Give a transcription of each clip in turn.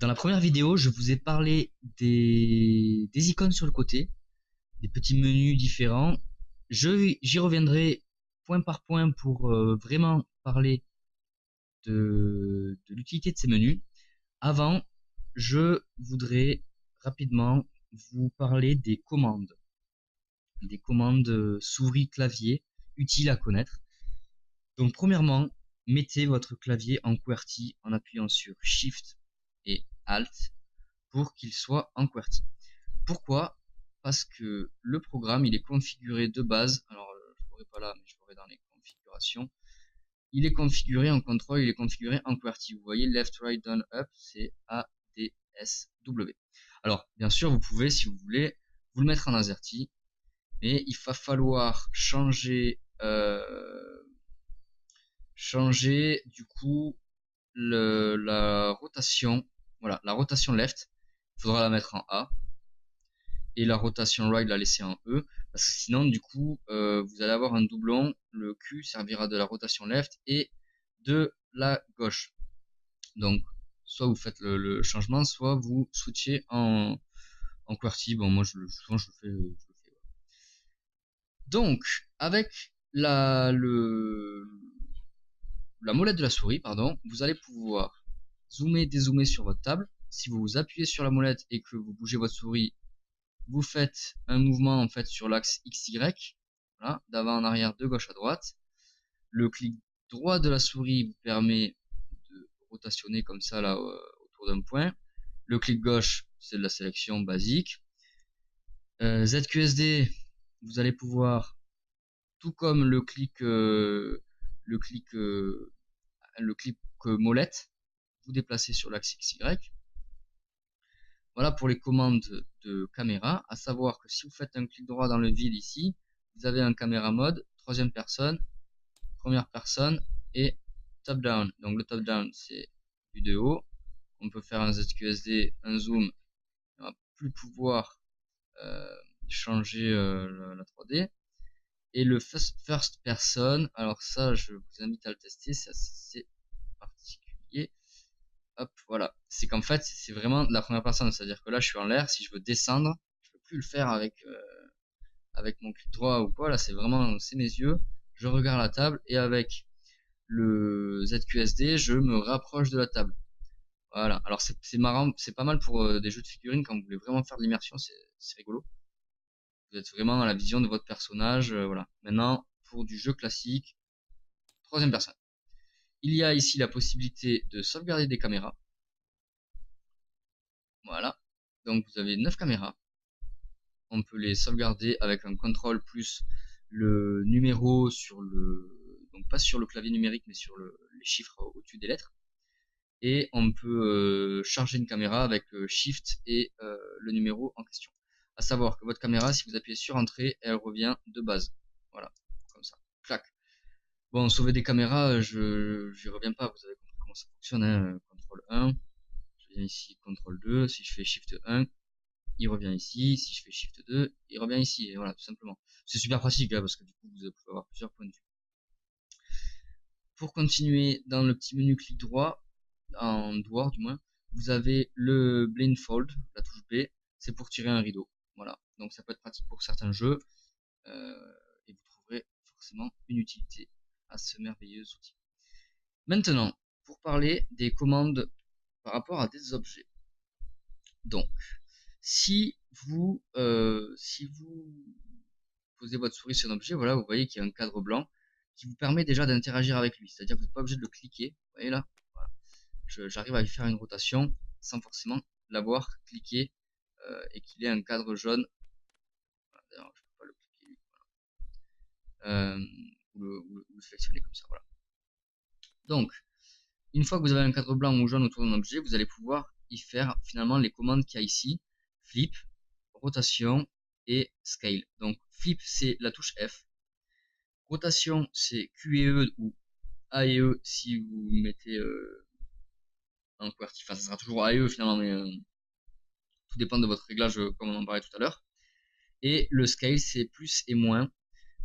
Dans la première vidéo, je vous ai parlé des icônes sur le côté, des petits menus différents. J'y reviendrai point par point pour vraiment parler de l'utilité de ces menus. Avant, je voudrais rapidement vous parler des commandes souris-clavier utiles à connaître. Donc premièrement, mettez votre clavier en QWERTY en appuyant sur Shift et Alt pour qu'il soit en QWERTY. Pourquoi? Parce que le programme il est configuré de base, alors je ne l'aurai pas là mais je l'aurai dans les configurations, il est configuré en contrôle, il est configuré en QWERTY. Vous voyez left, right, down, up, c'est ADSW. Alors bien sûr vous pouvez, si vous voulez, vous le mettre en AZERTY, mais il va falloir changer du coup la rotation. Voilà, la rotation left, il faudra la mettre en A, et la rotation right la laisser en E, parce que sinon du coup vous allez avoir un doublon. Le Q servira de la rotation left et de la gauche. Donc soit vous faites le changement, soit vous switchez en QWERTY. Bon, moi souvent je le fais. Donc avec la molette de la souris, pardon, vous allez pouvoir zoomer, dézoomer sur votre table. Si vous appuyez sur la molette et que vous bougez votre souris, vous faites un mouvement en fait sur l'axe XY, voilà, d'avant en arrière, de gauche à droite. Le clic droit de la souris vous permet de rotationner comme ça là autour d'un point. Le clic gauche, c'est de la sélection basique. ZQSD, vous allez pouvoir, tout comme le clic molette, vous déplacer sur l'axe XY. Voilà pour les commandes de caméra, à savoir que si vous faites un clic droit dans le vide ici, vous avez un caméra mode, troisième personne, première personne et top down. Donc le top down c'est vue de haut. On peut faire un ZQSD, un zoom, on va plus pouvoir changer la 3D. Et le first person, alors ça je vous invite à le tester, c'est assez particulier. Hop, voilà. C'est qu'en fait, c'est vraiment de la première personne. C'est-à-dire que là, je suis en l'air. Si je veux descendre, je peux plus le faire avec mon clic droit ou quoi. Là, c'est vraiment, c'est mes yeux. Je regarde la table et avec le ZQSD, je me rapproche de la table. Voilà. Alors, c'est marrant. C'est pas mal pour des jeux de figurines quand vous voulez vraiment faire de l'immersion. C'est rigolo. Vous êtes vraiment à la vision de votre personnage. Voilà. Maintenant, pour du jeu classique, troisième personne. Il y a ici la possibilité de sauvegarder des caméras. Voilà. Donc vous avez 9 caméras. On peut les sauvegarder avec un contrôle plus le numéro sur donc pas sur le clavier numérique mais sur les chiffres au-dessus des lettres. Et on peut charger une caméra avec Shift et le numéro en question. À savoir que votre caméra, si vous appuyez sur Entrée, elle revient de base. Voilà, comme ça. Clac. Bon, sauver des caméras, j'y reviens pas. Vous avez compris comment ça fonctionne. Hein. CTRL 1. Je viens ici, CTRL 2. Si je fais Shift 1, il revient ici. Si je fais Shift 2, il revient ici. Et voilà, tout simplement. C'est super pratique, hein, parce que du coup, vous pouvez avoir plusieurs points de vue. Pour continuer, dans le petit menu clic droit, en dehors du moins, vous avez le blindfold, la touche B, c'est pour tirer un rideau. Voilà, donc ça peut être pratique pour certains jeux, et vous trouverez forcément une utilité à ce merveilleux outil. Maintenant, pour parler des commandes par rapport à des objets. Donc, si vous posez votre souris sur un objet, voilà, vous voyez qu'il y a un cadre blanc qui vous permet déjà d'interagir avec lui. C'est-à-dire que vous n'êtes pas obligé de le cliquer. Vous voyez là, voilà. J'arrive à lui faire une rotation sans forcément l'avoir cliqué et qu'il ait un cadre jaune. Voilà, d'ailleurs, je ne peux pas le cliquer lui. Voilà. Ou le sélectionner comme ça. Voilà. Donc, une fois que vous avez un cadre blanc ou jaune autour d'un objet, vous allez pouvoir y faire finalement les commandes qu'il y a ici. Flip, rotation et scale. Donc flip c'est la touche F. Rotation c'est Q et E ou A et E si vous mettez un QWERTY. Enfin ça sera toujours A et E finalement, mais tout dépend de votre réglage comme on en parlait tout à l'heure. Et le scale c'est plus et moins.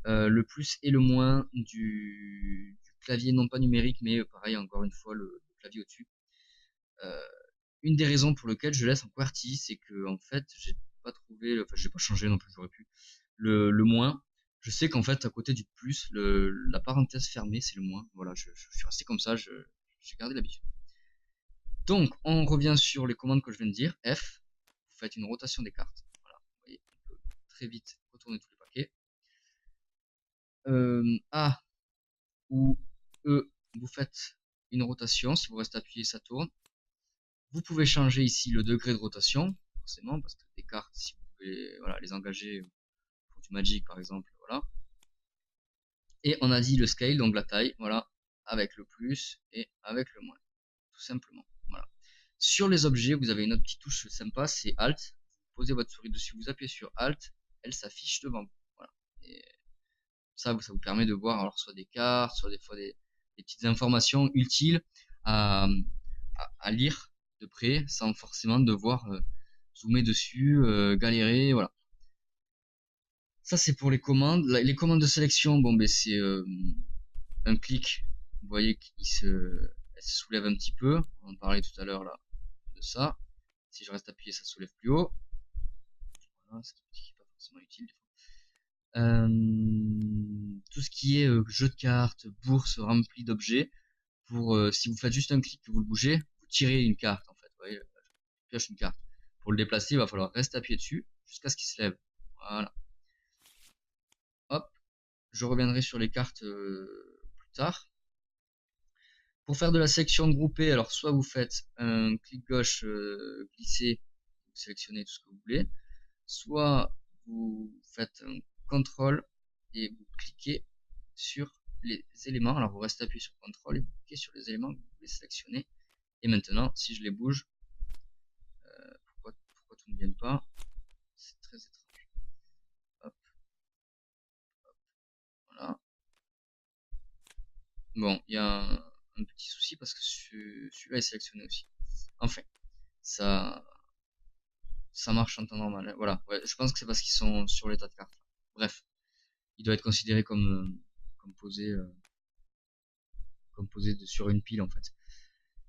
Le plus et le moins du clavier non pas numérique mais pareil encore une fois le clavier au-dessus. une des raisons pour lesquelles je laisse en QWERTY, c'est que en fait, j'ai pas trouvé, enfin j'ai pas changé non plus, j'aurais pu, le moins. Je sais qu'en fait, à côté du plus, la parenthèse fermée, c'est le moins. Voilà, je suis resté comme ça, j'ai gardé l'habitude. Donc, on revient sur les commandes que je viens de dire. F, vous faites une rotation des cartes. Voilà, vous voyez, on peut très vite retourner tous les paquets. A ou E, vous faites une rotation. Si vous restez appuyé, ça tourne. Vous pouvez changer ici le degré de rotation, forcément, parce que des cartes, si vous pouvez voilà, les engager pour du Magic par exemple, voilà. Et on a dit le scale, donc la taille, voilà, avec le plus et avec le moins, tout simplement. Voilà. Sur les objets, vous avez une autre petite touche sympa, c'est Alt. Vous posez votre souris dessus, vous appuyez sur Alt, elle s'affiche devant vous. Voilà. Et ça vous permet de voir alors soit des cartes, soit des fois des petites informations utiles à lire de près sans forcément devoir zoomer dessus, galérer, voilà. Ça c'est pour les commandes. Les commandes de sélection, bon ben c'est un clic, vous voyez qu'elle se soulève un petit peu, on en parlait tout à l'heure là de ça. Si je reste appuyé, ça se soulève plus haut. Voilà, ce qui n'est pas forcément utile des fois. Tout ce qui est jeu de cartes, bourse remplie d'objets, pour si vous faites juste un clic que vous le bougez, vous tirez une carte en fait. Vous voyez, je pioche une carte. Pour le déplacer, il va falloir rester appuyé dessus jusqu'à ce qu'il se lève. Voilà. Hop, je reviendrai sur les cartes plus tard. Pour faire de la sélection groupée, alors soit vous faites un clic gauche glisser, vous sélectionnez tout ce que vous voulez, soit vous faites un contrôle et vous cliquez sur les éléments. Alors vous restez appuyé sur contrôle et vous cliquez sur les éléments que vous voulez sélectionner. Et maintenant, si je les bouge, pourquoi tout ne vient pas? C'est très étrange. Hop. Hop. Voilà. Bon, il y a un petit souci parce que celui-là est sélectionné aussi. Enfin, ça marche en temps normal. Voilà, ouais, je pense que c'est parce qu'ils sont sur l'état de carte. Bref, il doit être considéré comme posé sur une pile en fait.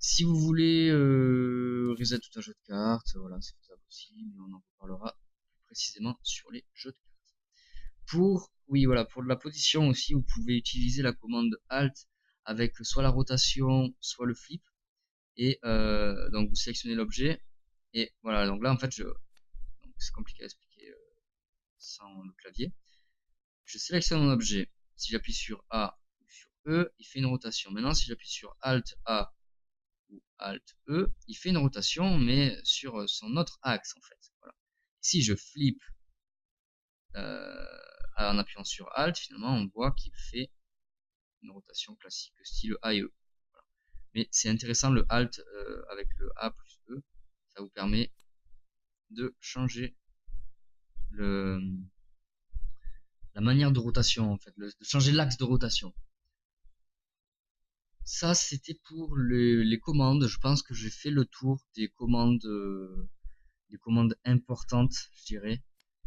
Si vous voulez reset tout un jeu de cartes, voilà, c'est faisable aussi, mais on en reparlera plus précisément sur les jeux de cartes. Oui, voilà, pour de la position aussi, vous pouvez utiliser la commande Alt avec soit la rotation, soit le flip. Et donc vous sélectionnez l'objet. Et voilà, donc là en fait, c'est compliqué à expliquer sans le clavier. Je sélectionne mon objet. Si j'appuie sur A ou sur E, il fait une rotation. Maintenant, si j'appuie sur Alt A ou Alt E, il fait une rotation, mais sur son autre axe en fait. Voilà. Si je flippe en appuyant sur Alt, finalement, on voit qu'il fait une rotation classique style A et E. Voilà. Mais c'est intéressant le Alt avec le A plus E, ça vous permet de changer la manière de rotation en fait, de changer l'axe de rotation. Ça c'était pour les commandes. Je pense que j'ai fait le tour des commandes importantes, je dirais,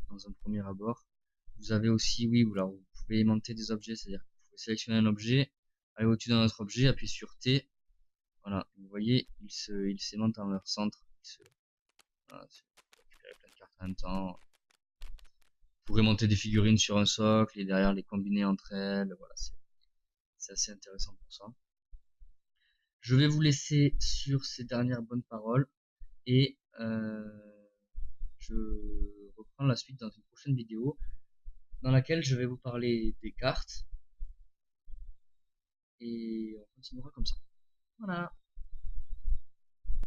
dans un premier abord. Vous avez aussi, oui, vous pouvez aimanter des objets, c'est-à-dire que vous pouvez sélectionner un objet, aller au-dessus d'un autre objet, appuyer sur T. Voilà, vous voyez, il s'aimante en leur centre. Voilà, récupérer plein de cartes en même temps. Vous pourrez monter des figurines sur un socle et derrière les combiner entre elles. Voilà, c'est assez intéressant pour ça. Je vais vous laisser sur ces dernières bonnes paroles et je reprends la suite dans une prochaine vidéo dans laquelle je vais vous parler des cartes et on continuera comme ça. Voilà.